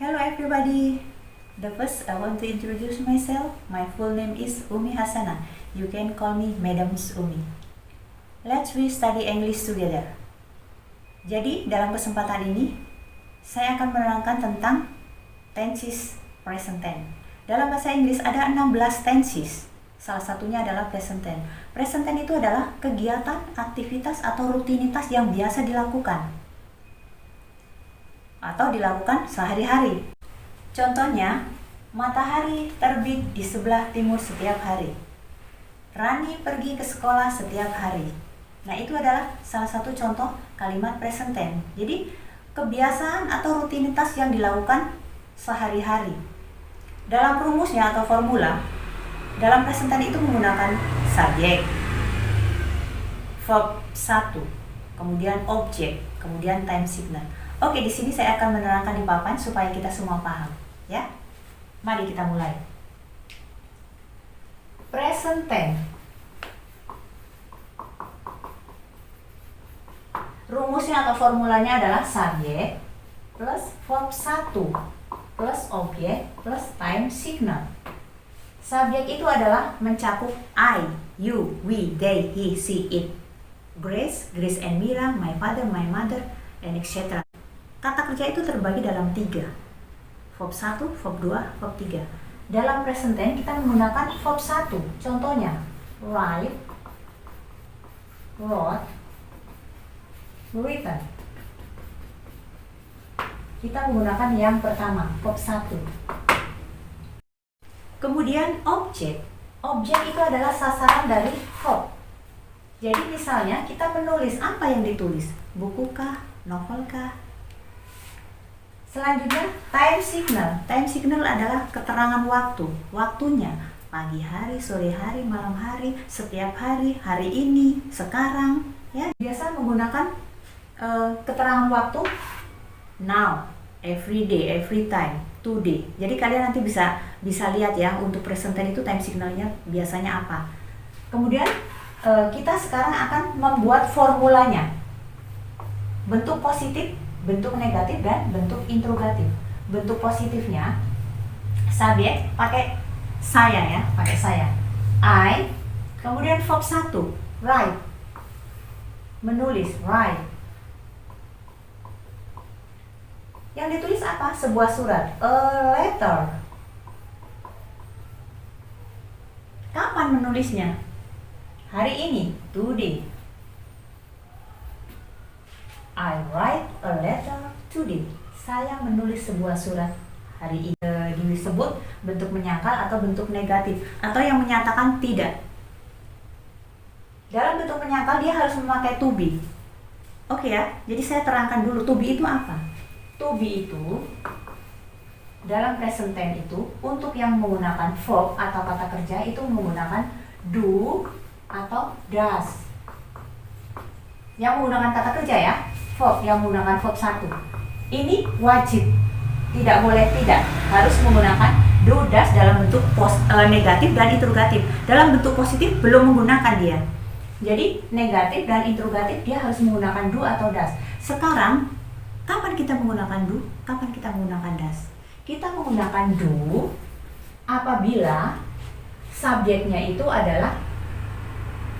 Hello everybody. The first I want to introduce myself. My full name is Umi Hasana. You can call me Madam Umi. Let's we study English together. Jadi dalam kesempatan ini saya akan menerangkan tentang tenses present tense. Dalam bahasa Inggris ada 16 tenses. Salah satunya adalah present tense. Present tense itu adalah kegiatan, aktivitas atau rutinitas yang biasa dilakukan atau dilakukan sehari-hari. Contohnya, matahari terbit di sebelah timur setiap hari. Rani pergi ke sekolah setiap hari. Nah, itu adalah salah satu contoh kalimat present tense. Jadi, kebiasaan atau rutinitas yang dilakukan sehari-hari. Dalam rumusnya atau formula, dalam present tense itu menggunakan subjek, verb 1, kemudian objek, kemudian time signal. Oke, di sini saya akan menerangkan di papan supaya kita semua paham, ya. Mari kita mulai. Present tense. Rumusnya atau formulanya adalah subjek plus verb 1 plus objek plus time signal. Subjek itu adalah mencakup I, you, we, they, he, she, it. Grace and Mira, my father, my mother, and etc. Kata kerja itu terbagi dalam 3. Verb 1, verb 2, verb 3. Dalam present tense kita menggunakan verb 1. Contohnya, write, wrote, written. Kita menggunakan yang pertama, verb 1. Kemudian objek. Objek itu adalah sasaran dari verb. Jadi misalnya kita menulis, apa yang ditulis? Buku kah? Novel kah? Selanjutnya, time signal. Time signal adalah keterangan waktu. Waktunya, pagi hari, sore hari, malam hari, setiap hari, hari ini, sekarang. Ya, biasa menggunakan keterangan waktu now, every day, every time, today. Jadi kalian nanti bisa lihat ya, untuk present tense itu time signalnya biasanya apa. Kemudian kita sekarang akan membuat formulanya. Bentuk positif, bentuk negatif, dan bentuk interrogatif. Bentuk positifnya, subjek pakai saya ya, pakai saya. I, kemudian verb 1, write. Menulis, write. Yang ditulis apa? Sebuah surat, a letter. Kapan menulisnya? Hari ini, today. I write a letter today. Saya menulis sebuah surat hari ini. Disebut bentuk menyangkal atau bentuk negatif, atau yang menyatakan tidak. Dalam bentuk menyangkal dia harus memakai to be. Oke ya, jadi saya terangkan dulu to be itu apa. To be itu dalam present tense itu untuk yang menggunakan verb atau kata kerja itu menggunakan do atau does. Yang menggunakan kata kerja ya, verb yang menggunakan verb 1. Ini wajib, tidak boleh tidak, harus menggunakan do, does dalam bentuk negatif dan interrogatif. Dalam bentuk positif belum menggunakan dia. Jadi negatif dan interrogatif dia harus menggunakan do atau does. Sekarang kapan kita menggunakan do? Kapan kita menggunakan does? Kita menggunakan do apabila subjeknya itu adalah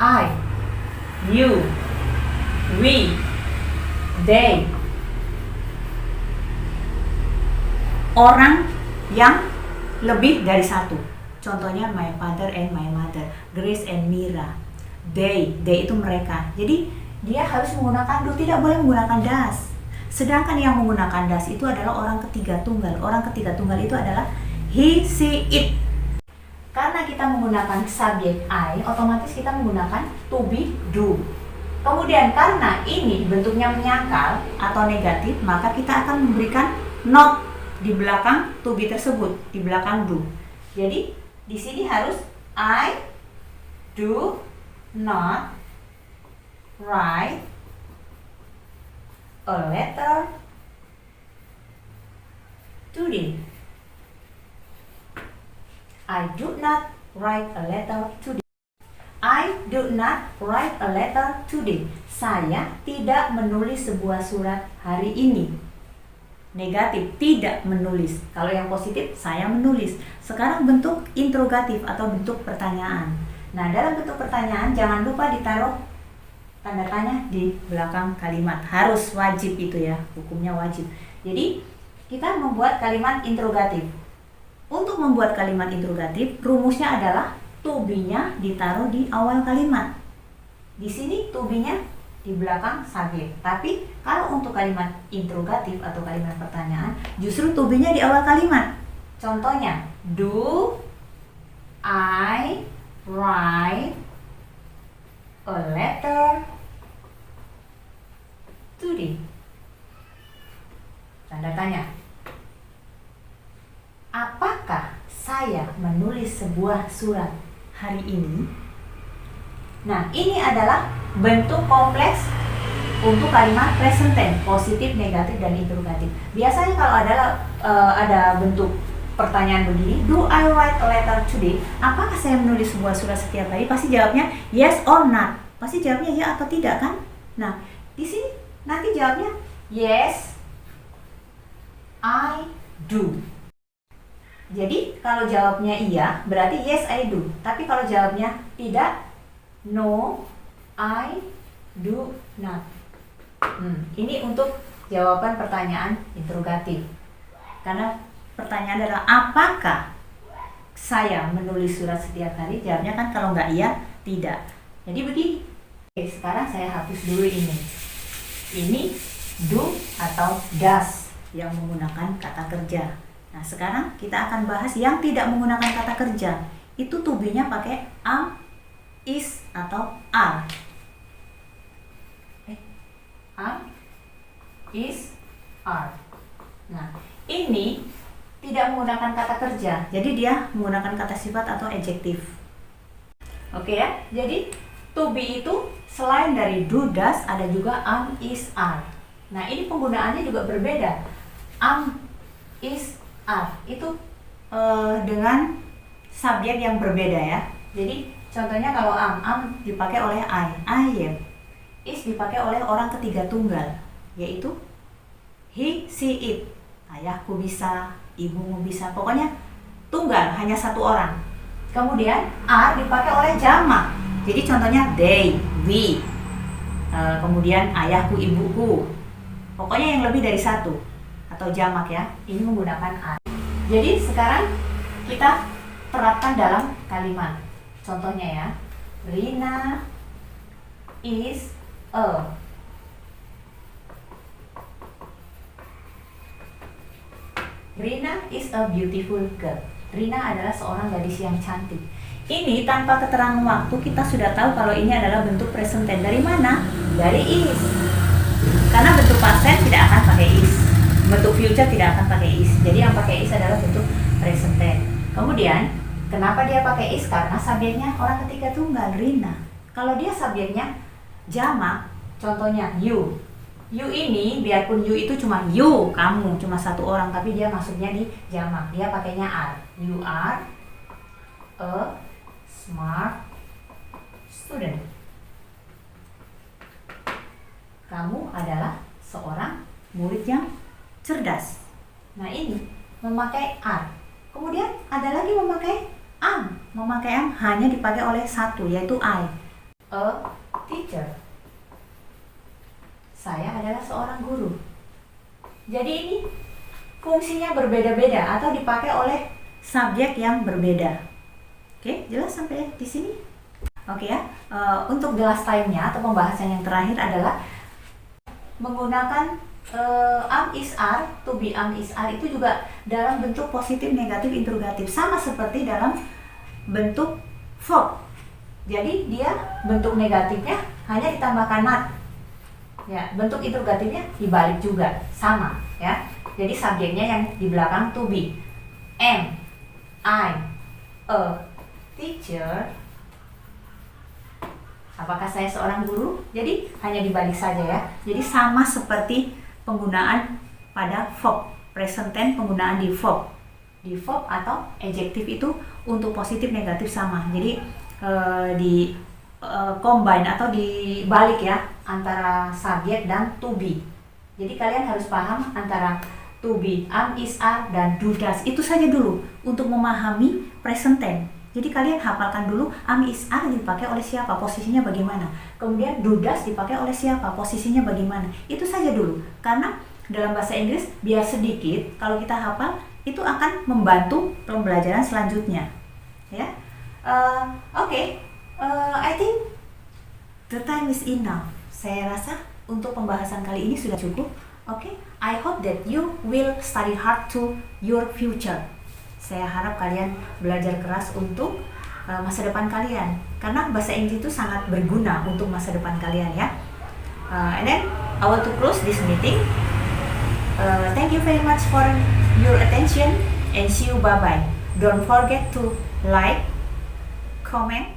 I, you, we, they. Orang yang lebih dari satu. Contohnya my father and my mother, Grace and Mira. They itu mereka. Jadi dia harus menggunakan do, tidak boleh menggunakan does. Sedangkan yang menggunakan does itu adalah orang ketiga tunggal. Orang ketiga tunggal itu adalah he, she, it. Karena kita menggunakan subjek I, otomatis kita menggunakan to be, do. Kemudian karena ini bentuknya menyangkal atau negatif, maka kita akan memberikan not di belakang to be tersebut, di belakang do. Jadi di sini harus I do not write a letter today. I do not write a letter today. I do not write a letter today. Saya tidak menulis sebuah surat hari ini. negatif, tidak menulis. Kalau yang positif, saya menulis. Sekarang bentuk interrogatif atau bentuk pertanyaan. Nah, dalam bentuk pertanyaan jangan lupa ditaruh tanda tanya di belakang kalimat. Harus, wajib itu ya, hukumnya wajib. Jadi, kita membuat kalimat interrogatif. Untuk membuat kalimat interrogatif, rumusnya adalah to be-nya ditaruh di awal kalimat. Di sini to be-nya di belakang subjek. Tapi kalau untuk kalimat interrogatif atau kalimat pertanyaan, justru to be-nya di awal kalimat. Contohnya, do I write a letter today? Tanda tanya. Apakah saya menulis sebuah surat hari ini? Nah, ini adalah bentuk kompleks untuk kalimat present tense, positif, negatif, dan interrogatif. Biasanya kalau ada bentuk pertanyaan begini, do I write a letter today? Apakah saya menulis sebuah surat setiap hari? Pasti jawabnya yes or not. Pasti jawabnya ya atau tidak kan? Nah, di sini nanti jawabnya yes, I do. Jadi kalau jawabnya iya, berarti yes I do. Tapi kalau jawabnya tidak, no, I do not. Ini untuk jawaban pertanyaan interrogatif. Karena pertanyaan adalah apakah saya menulis surat setiap hari? Jawabnya kan kalau nggak iya, tidak. Jadi begini. Oke, sekarang saya hapus dulu ini. Ini do atau does yang menggunakan kata kerja. Nah, sekarang kita akan bahas yang tidak menggunakan kata kerja. Itu to be-nya pakai am, is, atau are. Am, is, are. Nah, ini tidak menggunakan kata kerja. Jadi dia menggunakan kata sifat atau adjektif. Oke ya? Jadi to be itu selain dari do, does, ada juga am, is, are. Nah, ini penggunaannya juga berbeda. Am, is, are itu dengan subjek yang berbeda ya. Jadi contohnya kalau am dipakai oleh I am. Is dipakai oleh orang ketiga tunggal, yaitu he, she, it. Ayahku bisa, ibumu bisa, pokoknya tunggal, hanya satu orang. Kemudian are dipakai oleh jamak. Jadi contohnya they, we. Kemudian ayahku, ibuku. Pokoknya yang lebih dari satu atau jamak ya. Ini menggunakan are. Jadi sekarang kita terapkan dalam kalimat. Contohnya ya, Rina is a. Rina is a beautiful girl. Rina adalah seorang gadis yang cantik. Ini tanpa keterangan waktu kita sudah tahu kalau ini adalah bentuk present tense. Dari mana? Dari is. Karena bentuk past tense tidak akan pakai is. Bentuk future tidak akan pakai is. Jadi yang pakai is adalah bentuk present tense. Kemudian, kenapa dia pakai is? Karena subjeknya orang ketiga tunggal, Rina. Kalau dia subjeknya jamak, contohnya you. You ini, biarpun you itu cuma you, kamu, cuma satu orang, tapi dia maksudnya di jamak. Dia pakainya are. You are a smart student. Kamu adalah seorang murid yang cerdas. Nah, ini memakai are. Kemudian ada lagi memakai am. Memakai am hanya dipakai oleh satu, yaitu I. A teacher. Saya adalah seorang guru. Jadi ini fungsinya berbeda-beda atau dipakai oleh subjek yang berbeda. Oke, jelas sampai di sini? Oke ya. Untuk the last time-nya atau pembahasan yang terakhir adalah menggunakan am, is, are. To be, am, is, are itu juga dalam bentuk positif, negatif, interrogatif, sama seperti dalam bentuk verb. Jadi dia bentuk negatifnya hanya ditambahkan not. Ya, bentuk interrogatifnya dibalik juga, sama ya. Jadi subjeknya yang di belakang to be. Am I a teacher? Apakah saya seorang guru? Jadi hanya dibalik saja ya. Jadi sama seperti penggunaan pada verb. Present tense penggunaan di verb. Di verb atau adjektif itu untuk positif negatif sama. Jadi di combine atau dibalik ya antara subjek dan to be. Jadi kalian harus paham antara to be, am, is, are, dan do, does. Itu saja dulu untuk memahami present tense. Jadi kalian hafalkan dulu am, is, are dipakai oleh siapa, posisinya bagaimana. Kemudian do, does dipakai oleh siapa, posisinya bagaimana. Itu saja dulu. Karena dalam bahasa Inggris biar sedikit, kalau kita hafal itu akan membantu pembelajaran selanjutnya. Ya, Oke. I think the time is enough. Saya rasa untuk pembahasan kali ini sudah cukup. Oke, I hope that you will study hard to your future. Saya harap kalian belajar keras untuk masa depan kalian, karena bahasa Inggris itu sangat berguna untuk masa depan kalian ya. And then I want to close this meeting. Thank you very much for your attention and see you. Bye bye. Don't forget to like, comment,